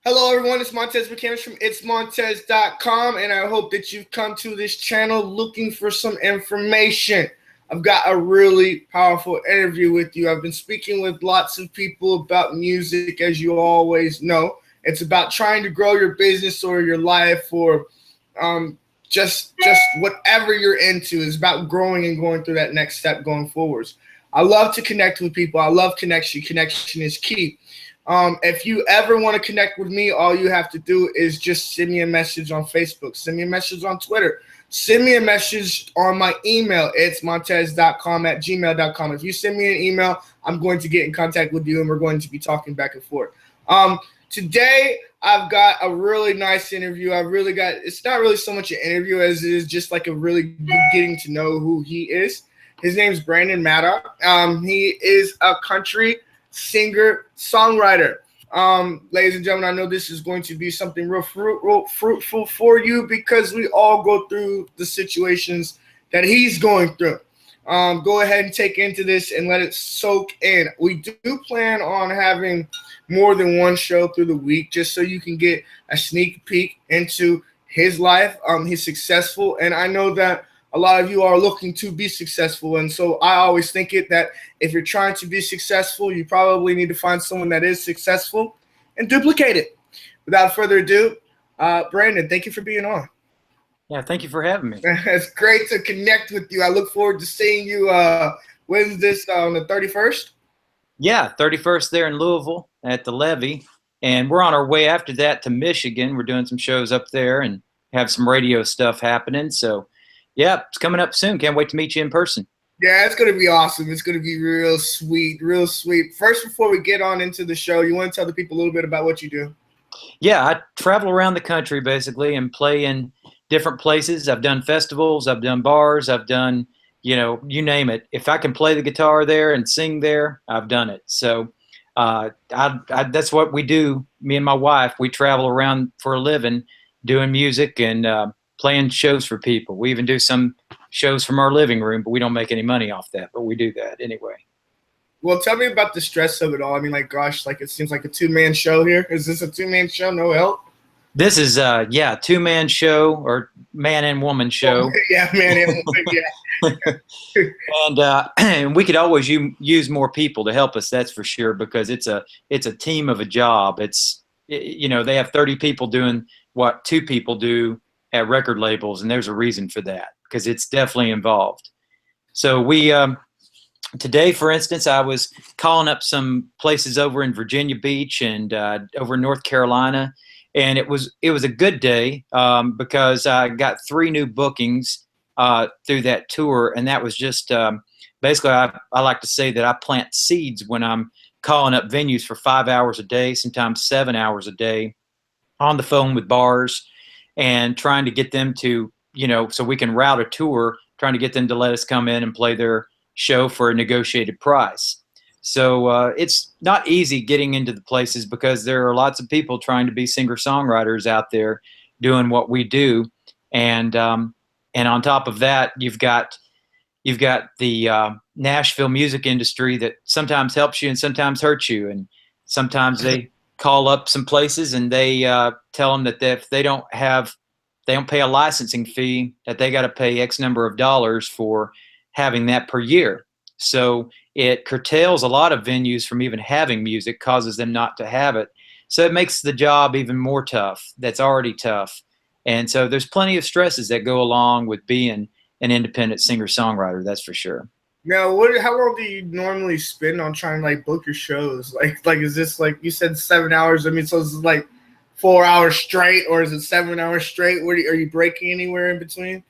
Hello, everyone. It's Montez from itsmontez.com, and I hope that you've come to this channel looking for some information. I've got a really powerful interview with you. I've been speaking with lots of people about music, as you always know. It's about trying to grow your business or your life or just whatever you're into. It's about growing and going through that next step going forwards. I love to connect with people. I love connection. Connection is key. If you ever want to connect with me, all you have to do is just send me a message on Facebook, send me a message on Twitter, send me a message on my email, itsmontez.com at gmail.com. If you send me an email, I'm going to get in contact with you and we're going to be talking back and forth. Today, I've got a really nice interview. It's not really so much an interview as it is just like a really good getting to know who he is. His name is Brandon Maddox. He is a country singer, songwriter. Ladies and gentlemen, I know this is going to be something real fruitful for you because we all go through the situations that he's going through. Go ahead and take into this and let it soak in. We do plan on having more than one show through the week just so you can get a sneak peek into his life. He's successful, and I know that a lot of you are looking to be successful, and so I always think that if you're trying to be successful, you probably need to find someone that is successful and duplicate it. Without further ado, Brandon, thank you for being on. Yeah, thank you for having me. It's great to connect with you. I look forward to seeing you. When is this, on the 31st? Yeah, 31st there in Louisville at the Levee, and we're on our way after that to Michigan. We're doing some shows up there and have some radio stuff happening, so yeah, it's coming up soon. Can't wait to meet you in person. Yeah, it's going to be awesome. It's going to be real sweet, real sweet. First, before we get on into the show, you want to tell the people a little bit about what you do? Yeah, I travel around the country basically and play in different places. I've done festivals, I've done bars, I've done, you name it. If I can play the guitar there and sing there, I've done it. So that's what we do. Me and my wife, we travel around for a living doing music and playing shows for people. We even do some shows from our living room, but we don't make any money off that, but we do that anyway. Well, tell me about the stress of it all. I mean, like, gosh, like it seems like a two-man show here. Is this a two-man show? No help? This is two-man show or man and woman show. Yeah, man and woman, yeah. And we could always use more people to help us, that's for sure, because it's a team of a job. They have 30 people doing what 2 people do at record labels, and there's a reason for that because it's definitely involved. So we today, for instance, I was calling up some places over in Virginia Beach and over in North Carolina, and it was a good day because I got 3 new bookings through that tour, and that was just basically I like to say that I plant seeds when I'm calling up venues for 5 hours a day, sometimes 7 hours a day, on the phone with bars and trying to get them to, so we can route a tour, trying to get them to let us come in and play their show for a negotiated price. So it's not easy getting into the places because there are lots of people trying to be singer-songwriters out there doing what we do. And on top of that, you've got the Nashville music industry that sometimes helps you and sometimes hurts you. And sometimes they call up some places and they tell them that if they don't pay a licensing fee, that they got to pay X number of dollars for having that per year. So it curtails a lot of venues from even having music, causes them not to have it. So it makes the job even more tough. That's already tough. And so there's plenty of stresses that go along with being an independent singer-songwriter, that's for sure. Now, how long do you normally spend on trying to book your shows? Like is this, like you said, 7 hours? I mean, so is it like 4 hours straight, or is it 7 hours straight? Are you breaking anywhere in between?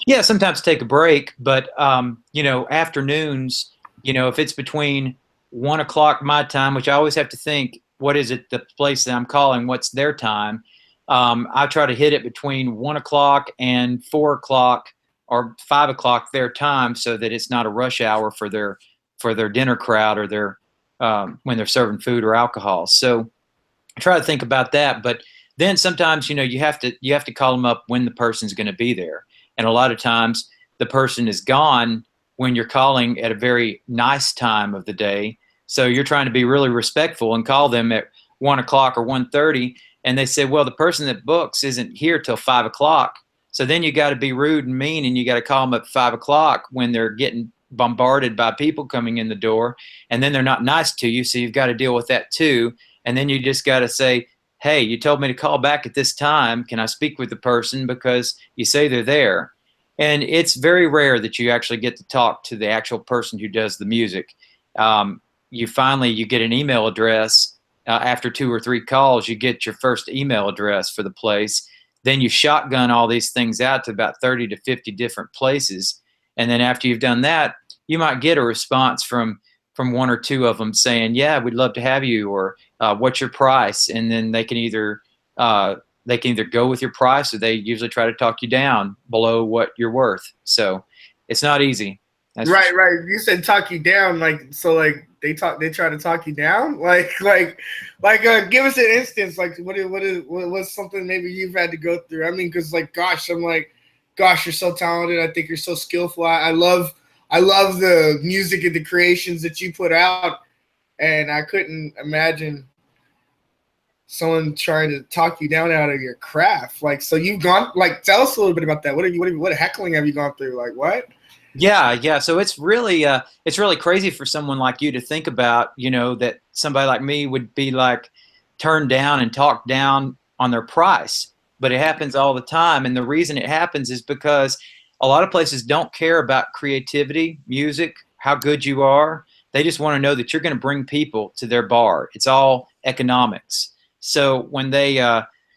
Yeah, sometimes take a break, but afternoons, if it's between 1 o'clock my time, which I always have to think, what is it, the place that I'm calling, what's their time? I try to hit it between 1 o'clock and 4 o'clock or 5 o'clock their time, so that it's not a rush hour for their dinner crowd or their when they're serving food or alcohol. So I try to think about that. But then sometimes you have to call them up when the person's going to be there, and a lot of times the person is gone when you're calling at a very nice time of the day. So you're trying to be really respectful and call them at 1 o'clock or 1:30, and they said, well, the person that books isn't here till 5 o'clock. So then you got to be rude and mean, and you got to call them at 5 o'clock when they're getting bombarded by people coming in the door, and then they're not nice to you. So you've got to deal with that too. And then you just got to say, hey, you told me to call back at this time. Can I speak with the person? Because you say they're there. And it's very rare that you actually get to talk to the actual person who does the music. You get an email address. After 2 or 3 calls, you get your first email address for the place. Then you shotgun all these things out to about 30 to 50 different places. And then after you've done that, you might get a response from 1 or 2 of them saying, yeah, we'd love to have you, or what's your price? And then they can either go with your price, or they usually try to talk you down below what you're worth. So it's not easy. That's right. You said talk you down, they try to talk you down, give us an instance, what's something maybe you've had to go through. I mean, because gosh, you're so talented. I think you're so skillful. I love the music and the creations that you put out, and I couldn't imagine someone trying to talk you down out of your craft. So you've gone, tell us a little bit about that. What heckling have you gone through? What? Yeah. So it's really crazy for someone like you to think about, that somebody like me would be turned down and talked down on their price. But it happens all the time. And the reason it happens is because a lot of places don't care about creativity, music, how good you are. They just want to know that you're going to bring people to their bar. It's all economics. So when they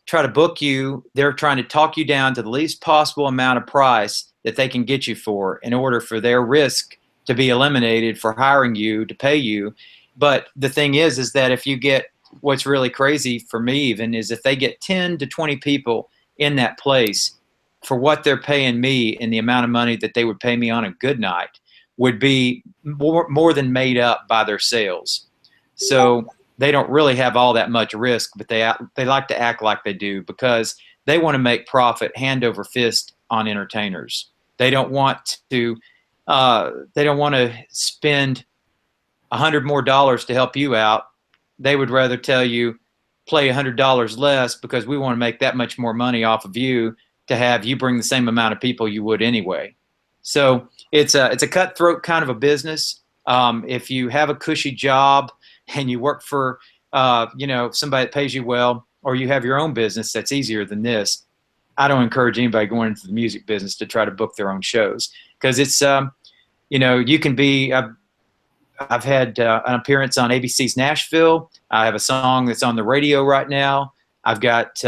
try to book you, they're trying to talk you down to the least possible amount of price that they can get you for, in order for their risk to be eliminated for hiring you, to pay you. But the thing is that if you get, what's really crazy for me even, is if they get 10 to 20 people in that place, for what they're paying me and the amount of money that they would pay me on a good night would be more than made up by their sales. So they don't really have all that much risk, but they like to act like they do, because they want to make profit hand over fist on entertainers. They don't want to spend $100 more to help you out. They would rather tell you, play $100 less, because we want to make that much more money off of you to have you bring the same amount of people you would anyway. So it's a cutthroat kind of a business. If you have a cushy job and you work for somebody that pays you well, or you have your own business, that's easier than this. I don't encourage anybody going into the music business to try to book their own shows, because it's you can be. I've had an appearance on ABC's Nashville. I have a song that's on the radio right now. I've got.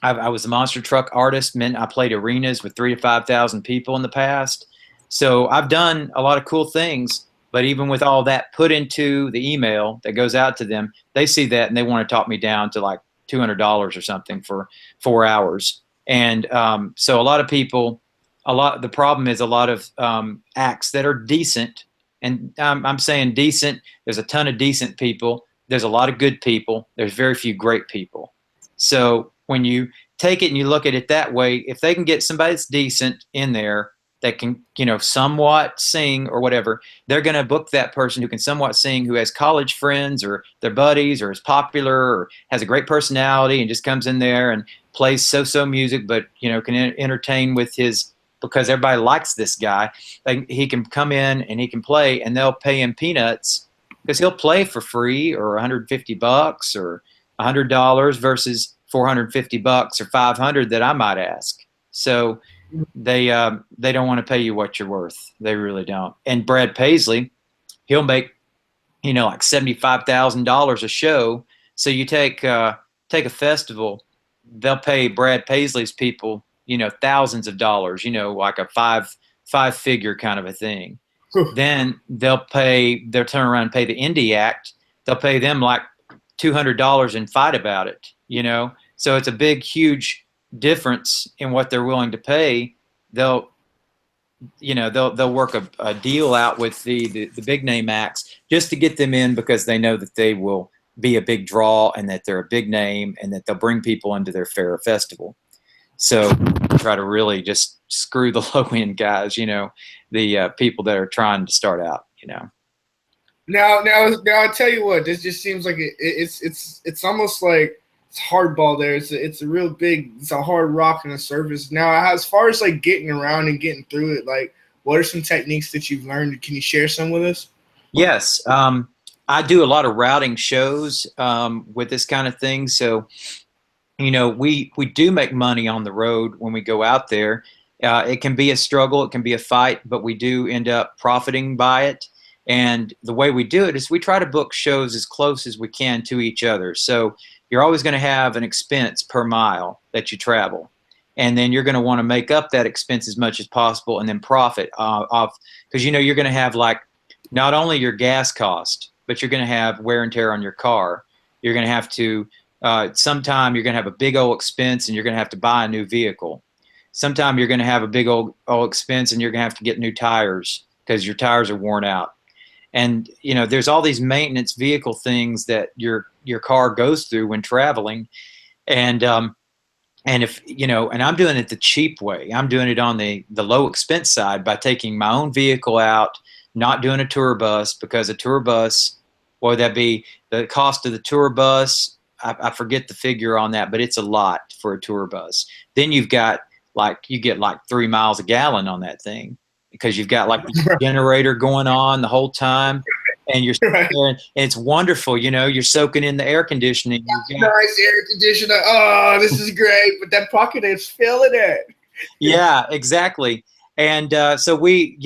I was a monster truck artist. Meant I played arenas with 3,000 to 5,000 people in the past. So I've done a lot of cool things. But even with all that put into the email that goes out to them, they see that and they want to talk me down to $200 or something for 4 hours. And so a lot of people, the problem is a lot of acts that are decent. And I'm saying decent. There's a ton of decent people. There's a lot of good people. There's very few great people. So when you take it and you look at it that way, if they can get somebody that's decent in there that can, somewhat sing or whatever, they're going to book that person who can somewhat sing, who has college friends or their buddies, or is popular, or has a great personality, and just comes in there and plays so-so music, but, can entertain with his, because everybody likes this guy. He can come in and he can play, and they'll pay him peanuts, because he'll play for free, or $150 or $100 versus $450 or $500 that I might ask. So they don't want to pay you what you're worth. They really don't. And Brad Paisley, he'll make $75,000 a show. So you take a festival, they'll pay Brad Paisley's people thousands of dollars, like a five-figure kind of a thing. Then they'll turn around and pay the indie act. They'll pay them $200 and fight about it. So it's a big, huge difference in what they're willing to pay. They'll work a deal out with the big name acts just to get them in, because they know that they will be a big draw, and that they're a big name, and that they'll bring people into their fair festival. So try to really just screw the low end guys, the people that are trying to start out, Now, I'll tell you what. This just seems like it's almost like it's hardball. There, it's a real big. It's a hard rock on the surface. Now, as far as like getting around and getting through it, like what are some techniques that you've learned? Can you share some with us? Yes, I do a lot of routing shows with this kind of thing. So, we do make money on the road when we go out there. It can be a struggle, it can be a fight, but we do end up profiting by it. And the way we do it is we try to book shows as close as we can to each other. So you're always going to have an expense per mile that you travel. And then you're going to want to make up that expense as much as possible and then profit off, because you're going to have like not only your gas cost, but you're going to have wear and tear on your car. You're going to have to, sometime you're going to have a big old expense and you're going to have to buy a new vehicle. Sometime you're going to have a big old expense and you're going to have to get new tires because your tires are worn out. And, there's all these maintenance vehicle things that your car goes through when traveling. And if, and I'm doing it the cheap way. I'm doing it on the low expense side by taking my own vehicle out, not doing a tour bus, because a tour bus, what would that be? The cost of the tour bus, I forget the figure on that, but it's a lot for a tour bus. Then you get like 3 miles a gallon on that thing, because you've got like the generator going on the whole time, and you're Right. there, and it's wonderful. You're soaking in the air conditioning. Nice air conditioner. Oh, this is great. But that pocket is feeling it. Yeah, exactly. And so we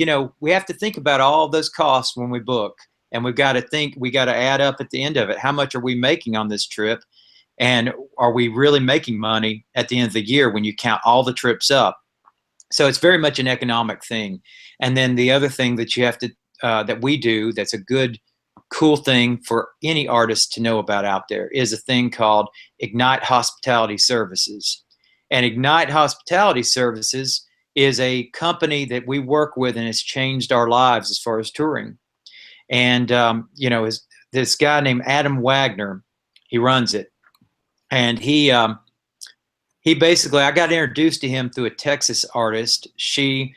have to think about all those costs when we book, and we got to add up at the end of it. How much are we making on this trip? And are we really making money at the end of the year when you count all the trips up? So it's very much an economic thing. And then the other thing that you have to, that we do, that's a good, cool thing for any artist to know about out there, is a thing called Ignite Hospitality Services. And Ignite Hospitality Services is a company that we work with, and it's changed our lives as far as touring. And, this guy named Adam Wagner, he runs it. And he basically, I got introduced to him through a Texas artist. She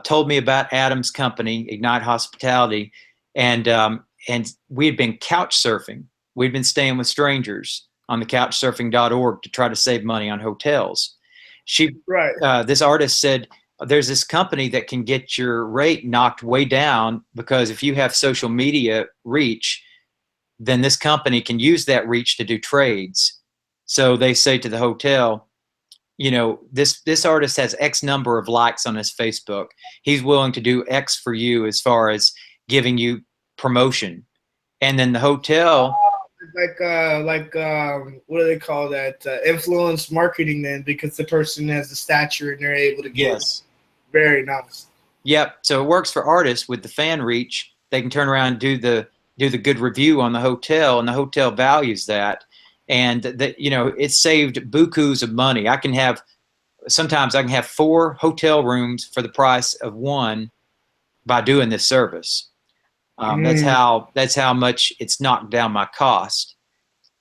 told me about Adam's company, Ignite Hospitality, and we had been couch surfing. We'd been staying with strangers on the couchsurfing.org to try to save money on hotels. This artist said, there's this company that can get your rate knocked way down, because if you have social media reach, then this company can use that reach to do trades. So they say to the hotel, this artist has X number of likes on his Facebook. He's willing to do X for you as far as giving you promotion. And then the hotel, what do they call that? Influence marketing, then, because the person has the stature and they're able to get. Yes. Very nice. Yep. So it works for artists with the fan reach. They can turn around and do the good review on the hotel, and the hotel values that. And that, it saved bukus of money. Sometimes I can have 4 hotel rooms for the price of 1 by doing this service. That's how much it's knocked down my cost.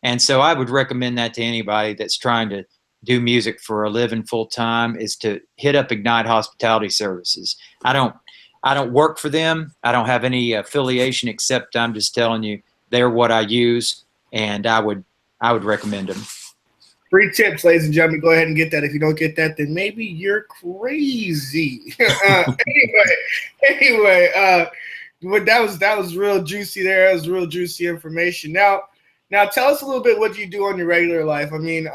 And so I would recommend that to anybody that's trying to do music for a living full time, is to hit up Ignite Hospitality Services. I don't work for them. I don't have any affiliation, except I'm just telling you they're what I use, and I would recommend them. Free tips, ladies and gentlemen. Go ahead and get that. If you don't get that, then maybe you're crazy. Anyway, but that was real juicy there. That was real juicy information. Now tell us a little bit what you do on your regular life. I mean,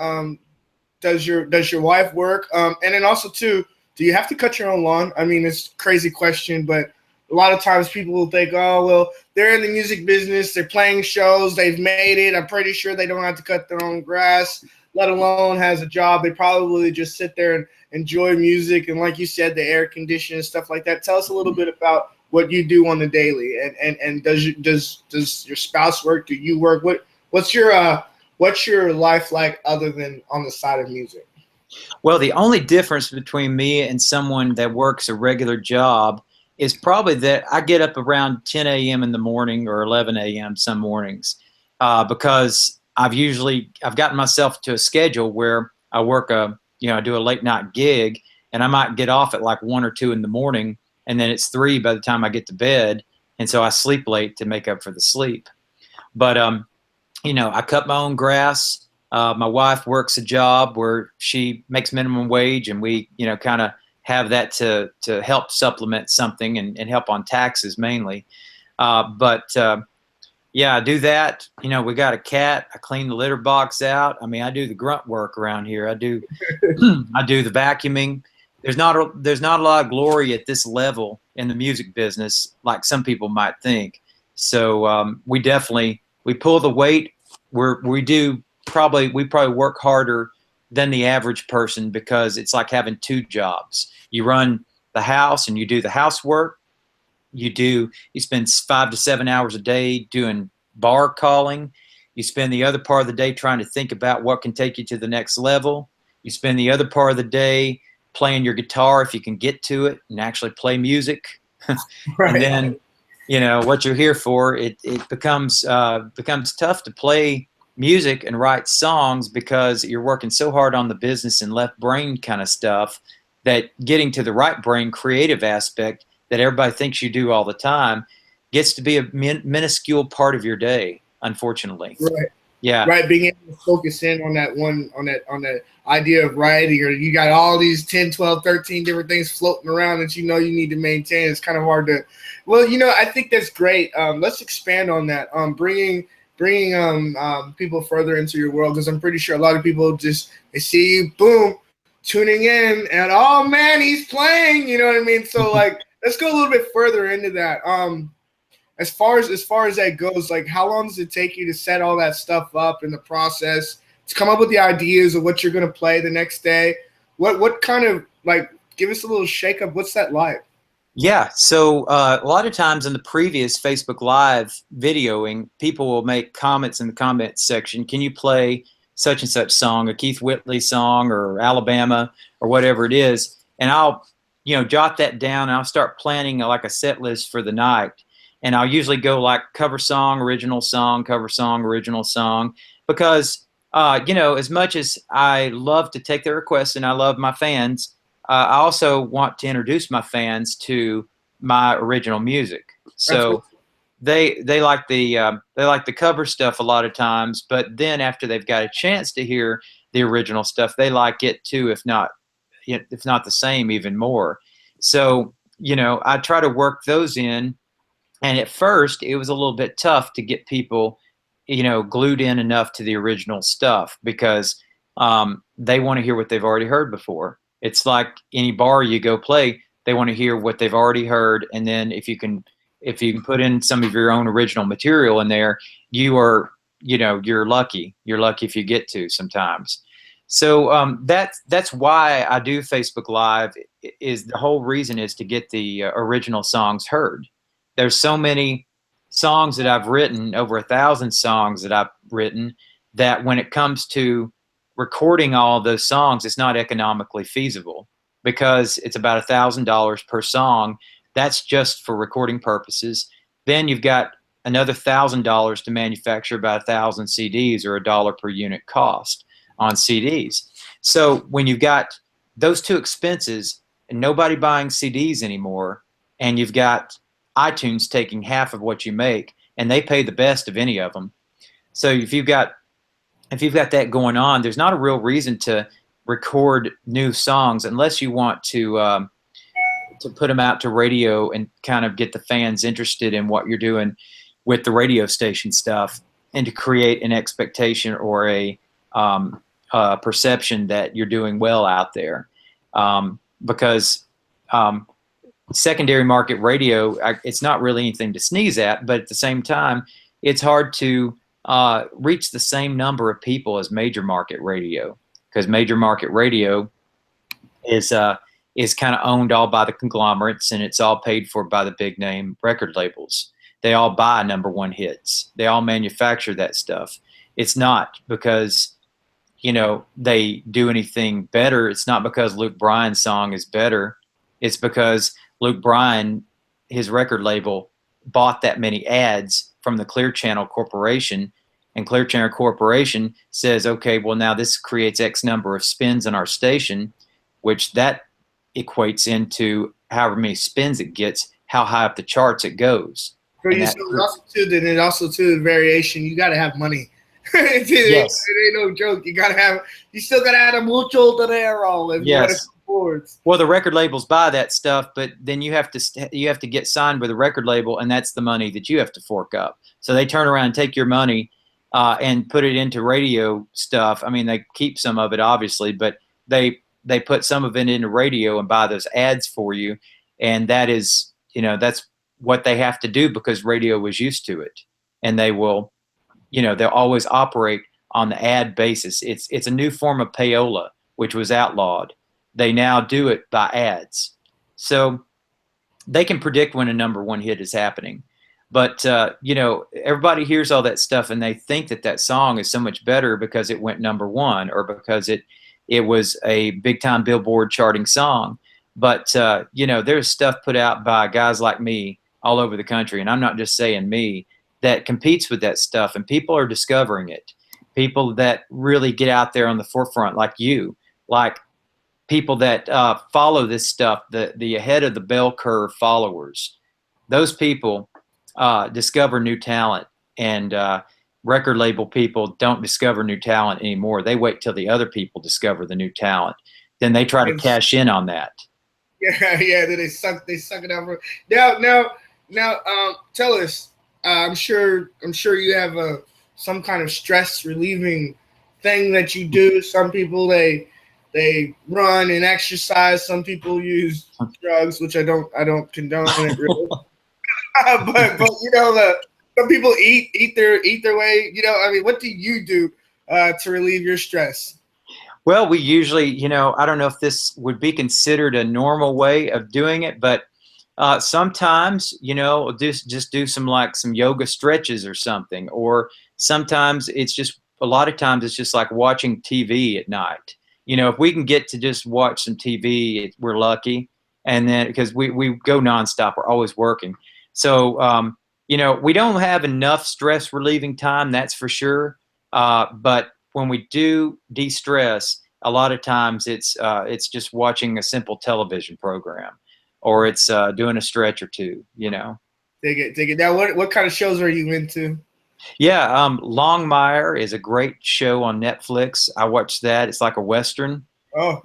does your wife work? And then also too, do you have to cut your own lawn? I mean, it's a crazy question, but a lot of times people will think, oh, well, they're in the music business, they're playing shows, they've made it. I'm pretty sure they don't have to cut their own grass, let alone has a job. They probably just sit there and enjoy music. And like you said, the air conditioning and stuff like that. Tell us a little bit about what you do on the daily. And does your spouse work? Do you work? What's your life like other than on the side of music? Well, the only difference between me and someone that works a regular job is probably that I get up around 10 a.m. in the morning, or 11 a.m. some mornings, because I've gotten myself to a schedule where I work I do a late night gig, and I might get off at like 1 or 2 in the morning, and then it's 3 by the time I get to bed. and so I sleep late to make up for the sleep. But you know, I cut my own grass. My wife works a job where she makes minimum wage, and we, you know, kind of have that to help supplement something and help on taxes mainly. Yeah, I do that. You know, we got a cat. I clean the litter box out. I mean, I do the grunt work around here. I do I do the vacuuming. There's not a lot of glory at this level in the music business like some people might think. So we pull the weight. We probably work harder than the average person because it's like having two jobs. You run the house and you do the housework. You spend 5 to 7 hours a day doing bar calling. You spend the other part of the day trying to think about what can take you to the next level. You spend the other part of the day playing your guitar if you can get to it and actually play music. Right. And then, you know, what you're here for, it becomes tough to play music and write songs because you're working so hard on the business and left brain kind of stuff that getting to the right brain creative aspect that everybody thinks you do all the time gets to be a minuscule part of your day, unfortunately. Right. Yeah. Right. Being able to focus in on that idea of writing, or you got all these 10, 12, 13 different things floating around that you know you need to maintain. It's kind of hard to, well, you know, I think that's great. Let's expand on that. Bringing people further into your world, because I'm pretty sure a lot of people just, they see you, boom, tuning in, and oh man, he's playing, you know what I mean? So like, let's go a little bit further into that. As far as that goes, like, how long does it take you to set all that stuff up in the process, to come up with the ideas of what you're going to play the next day? What kind of, like, give us a little shake up. What's that like? Yeah. So a lot of times in the previous Facebook Live videoing, people will make comments in the comments section. Can you play such and such song, a Keith Whitley song or Alabama or whatever it is? And I'll, you know, jot that down, and I'll start planning like a set list for the night. And I'll usually go like cover song, original song, cover song, original song, because you know, as much as I love to take their requests and I love my fans, I also want to introduce my fans to my original music. So they like the cover stuff a lot of times, but then after they've got a chance to hear the original stuff, they like it too, if not the same, even more. So, you know, I try to work those in. And at first, it was a little bit tough to get people, you know, glued in enough to the original stuff because they want to hear what they've already heard before. It's like any bar you go play, they want to hear what they've already heard. And then if you can put in some of your own original material in there, you're lucky. You're lucky if you get to sometimes. So that's why I do Facebook Live. Is the whole reason is to get the original songs heard. There's so many songs that I've written, over 1,000 songs that I've written, that when it comes to recording all of those songs, it's not economically feasible because it's about $1,000 per song. That's just for recording purposes. Then you've got another $1,000 to manufacture about 1,000 CDs, or $1 per unit cost on CDs. So when you've got those two expenses and nobody buying CDs anymore, and you've got iTunes taking half of what you make, and they pay the best of any of them. So if you've got that going on, there's not a real reason to record new songs unless you want to put them out to radio and kind of get the fans interested in what you're doing with the radio station stuff, and to create an expectation or a perception that you're doing well out there, because secondary market radio, it's not really anything to sneeze at, but at the same time, it's hard to reach the same number of people as major market radio, because major market radio is kind of owned all by the conglomerates, and it's all paid for by the big name record labels. They all buy #1 hits. They all manufacture that stuff. It's not because, you know, they do anything better. It's not because Luke Bryan's song is better. It's because Luke Bryan, his record label, bought that many ads from the Clear Channel Corporation, and Clear Channel Corporation says, okay, well, now this creates X number of spins in our station, which that equates into however many spins it gets, how high up the charts it goes. So And you that, so also too, then it also too the variation. You got to have money. it yes, ain't no joke. You still gotta have a mucho dinero if you want to yes. afford. Well, the record labels buy that stuff, but then you have to get signed with a record label, and that's the money that you have to fork up. So they turn around and take your money and put it into radio stuff. I mean, they keep some of it obviously, but they put some of it into radio and buy those ads for you, and that is, that's what they have to do because radio was used to it, and they will, they'll always operate on the ad basis. It's a new form of payola, which was outlawed. They now do it by ads. So they can predict when a number one hit is happening. But, everybody hears all that stuff and they think that that song is so much better because it went number one or because it was a big time Billboard charting song. But, there's stuff put out by guys like me all over the country. And I'm not just saying me, that competes with that stuff. And people are discovering it. People that really get out there on the forefront, like you, like people that follow this stuff, the ahead of the bell curve followers, those people discover new talent, and record label people don't discover new talent anymore. They wait till the other people discover the new talent. Then they try to cash in on that. Yeah. Then they suck it out. Now, tell us. I'm sure you have some kind of stress relieving thing that you do. Some people they run and exercise. Some people use drugs, which I don't condone it really. but some people eat their way. I mean, what do you do to relieve your stress? Well, we usually, I don't know if this would be considered a normal way of doing it, but sometimes, just do some yoga stretches or something, or sometimes a lot of times it's just like watching TV at night. If we can get to just watch some TV, we're lucky. And then because we go nonstop, we're always working. So, we don't have enough stress relieving time, that's for sure. But when we do de-stress, a lot of times it's just watching a simple television program, or it's doing a stretch or two, Take it. Now, what kind of shows are you into? Yeah, Longmire is a great show on Netflix. I watched that. It's like a Western. Oh.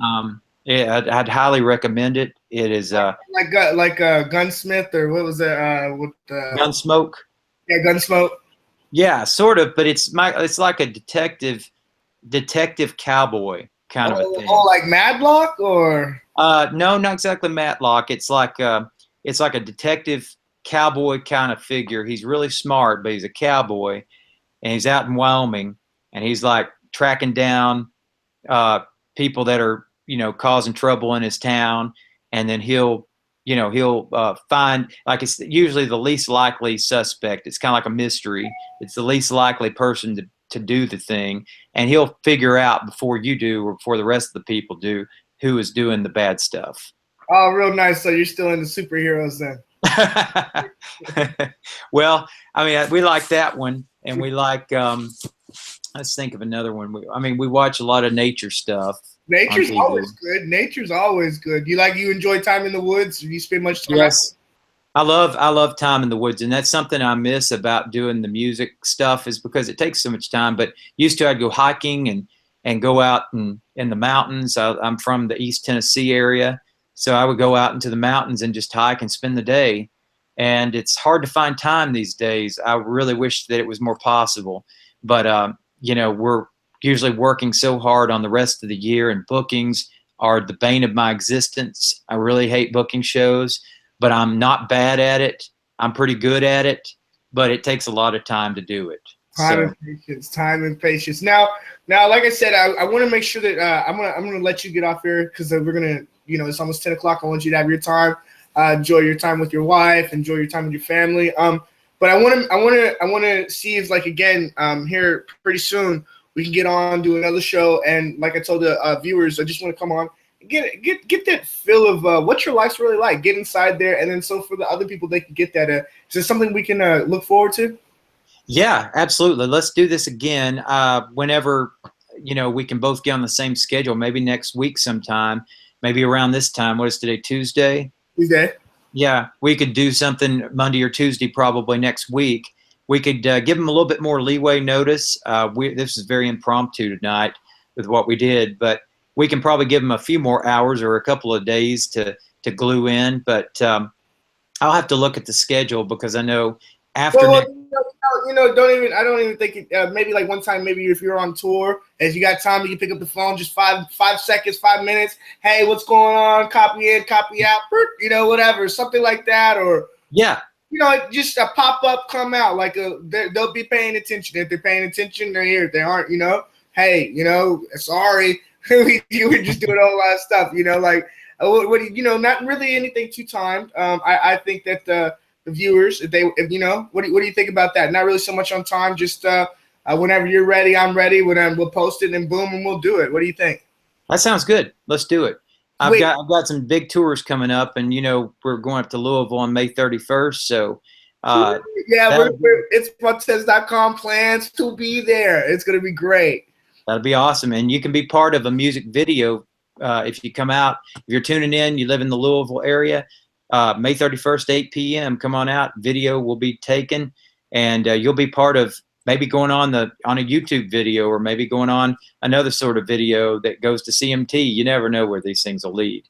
Yeah, I'd highly recommend it. It is like Gunsmith, or what was that? With Gunsmoke. Yeah, Gunsmoke. Yeah, sort of, but it's like a detective cowboy kind of a thing. Oh, like Matlock, or? No, not exactly Matlock. It's like a detective cowboy kind of figure. He's really smart, but he's a cowboy, and he's out in Wyoming, and he's like tracking down people that are causing trouble in his town, and then he'll find, like, it's usually the least likely suspect. It's kind of like a mystery. It's the least likely person to do the thing, and he'll figure out before you do or before the rest of the people do who is doing the bad stuff. Oh, real nice. So you're still into superheroes then? Well, I mean, we like that one, and we like let's think of another one. We watch a lot of nature stuff. Nature's always good. You enjoy time in the woods? Do you spend much time? Yes. I love time in the woods, and that's something I miss about doing the music stuff, is because it takes so much time. But used to, I'd go hiking and go out in the mountains. I'm from the East Tennessee area, so I would go out into the mountains and just hike and spend the day. And it's hard to find time these days. I really wish that it was more possible, but we're usually working so hard on the rest of the year, and bookings are the bane of my existence. I really hate booking shows, but I'm not bad at it. I'm pretty good at it, but it takes a lot of time to do it. Time and patience. Now, like I said, I want to make sure that I'm gonna let you get off here, because we're gonna, it's almost 10 o'clock. I want you to have your time, enjoy your time with your wife, enjoy your time with your family. But I want to see if, like, again, here pretty soon we can get on, do another show, and like I told the viewers, I just want to come on, get that feel of what your life's really like. Get inside there, and then so for the other people, they can get that. Is there something we can look forward to? Yeah, absolutely. Let's do this again whenever we can both get on the same schedule. Maybe next week sometime. Maybe around this time. What is today? Tuesday. Tuesday. Yeah, we could do something Monday or Tuesday probably next week. We could give them a little bit more leeway notice. This is very impromptu tonight with what we did, but we can probably give them a few more hours or a couple of days to glue in. But I'll have to look at the schedule because I know after Well, next. I don't even think it, maybe like one time, maybe if you're on tour, as you got time, you can pick up the phone, just 5 seconds, 5 minutes. Hey, what's going on? Copy in, copy out, whatever, something like that. Or, Yeah, just a pop-up come out, like they'll be paying attention. If they're paying attention, they're here. If they aren't, hey, sorry. You were just doing a whole lot of stuff, like, what do not really anything too timed. I think that the viewers, what do you think about that? Not really so much on time, just whenever you're ready, I'm ready. We'll post it and boom, and we'll do it. What do you think? that sounds good. Let's do it. I've got some big tours coming up, and we're going up to Louisville on May 31st. So we're itsmontez.com plans to be there. It's gonna be great. That'll be awesome, and you can be part of a music video if you come out. If you're tuning in, you live in the Louisville area. May 31st, 8 p.m. Come on out. Video will be taken, and you'll be part of maybe going on a YouTube video, or maybe going on another sort of video that goes to CMT. You never know where these things will lead.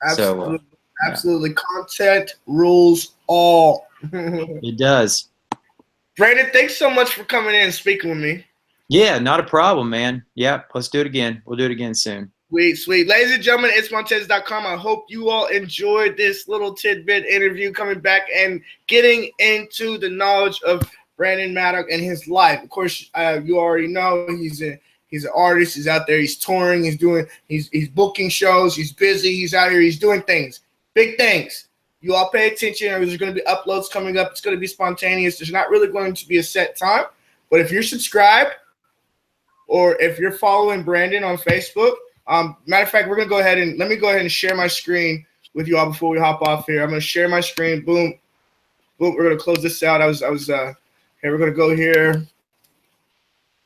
Absolutely. So, absolutely. Content rules all. It does. Brandon, thanks so much for coming in and speaking with me. Yeah, not a problem, man. Yeah, let's do it again. We'll do it again soon. Sweet. Ladies and gentlemen, itsmontez.com. I hope you all enjoyed this little tidbit interview, coming back and getting into the knowledge of Brandon Maddox and his life. Of course, you already know he's an artist. He's out there. He's touring. He's booking shows. He's busy. He's out here. He's doing things, big things. You all pay attention. There's going to be uploads coming up. It's going to be spontaneous. There's not really going to be a set time. But if you're subscribed, or if you're following Brandon on Facebook, matter of fact, let me go ahead and share my screen with you all before we hop off here. I'm going to share my screen. Boom. We're going to close this out. Here, we're going to go here.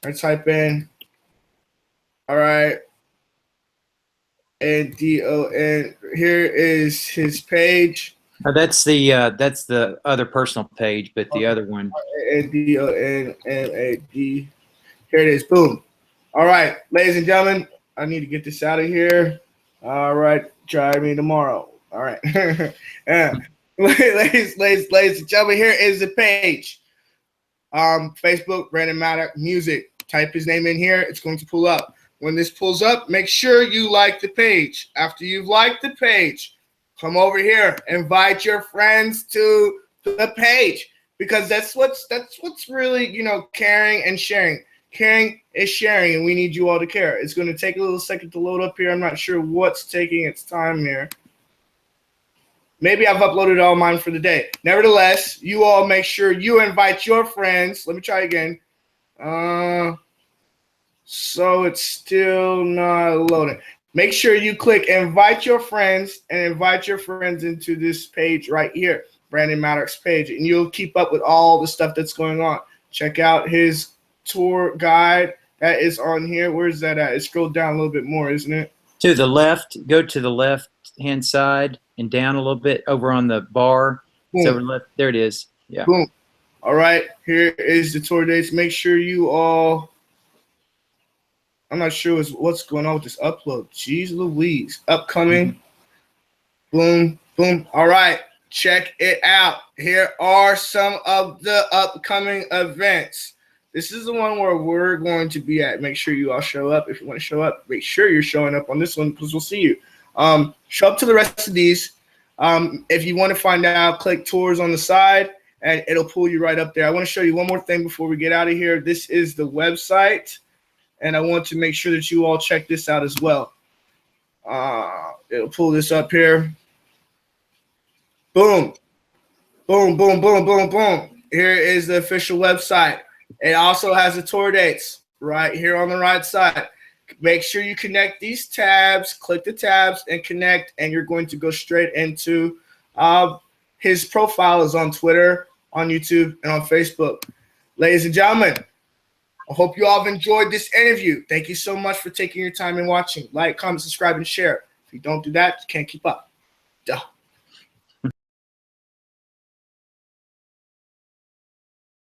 I type in. All right. And DON. Here is his page. That's the other personal page, but the other one. DONMAD. Here it is. Boom. All right, ladies and gentlemen, I need to get this out of here. All right, try me tomorrow. All right. Ladies and gentlemen, here is the page. Facebook, Brandon Maddox Music. Type his name in here. It's going to pull up. When this pulls up, make sure you like the page. After you've liked the page, come over here. Invite your friends to the page, because that's what's really, caring and sharing. Caring is sharing, and we need you all to care. It's going to take a little second to load up here. I'm not sure what's taking its time here. Maybe I've uploaded all mine for the day. Nevertheless, you all make sure you invite your friends. Let me try again. So it's still not loading. Make sure you click invite your friends and invite your friends into this page right here, Brandon Maddox page, and you'll keep up with all the stuff that's going on. Check out his tour guide that is on here. Where's that at? It's scrolled down a little bit more, isn't it? To the left. Go to the left hand side and down a little bit over on the bar. It's over left. There it is. Yeah. Boom. All right. Here is the tour dates. Make sure you all. I'm not sure what's going on with this upload. Jeez Louise. Upcoming. Boom. Boom. All right. Check it out. Here are some of the upcoming events. This is the one where we're going to be at. Make sure you all show up. If you want to show up, make sure you're showing up on this one, because we'll see you. Show up to the rest of these. If you want to find out, click tours on the side, and it'll pull you right up there. I want to show you one more thing before we get out of here. This is the website, and I want to make sure that you all check this out as well. It'll pull this up here. Boom. Boom, boom, boom, boom, boom. Here is the official website. It also has the tour dates right here on the right side. Make sure you connect these tabs, click the tabs and connect, and you're going to go straight into his profile is on Twitter, on YouTube, and on Facebook. Ladies and gentlemen, I hope you all have enjoyed this interview. Thank you so much for taking your time and watching. Like, comment, subscribe, and share. If you don't do that, you can't keep up. Duh.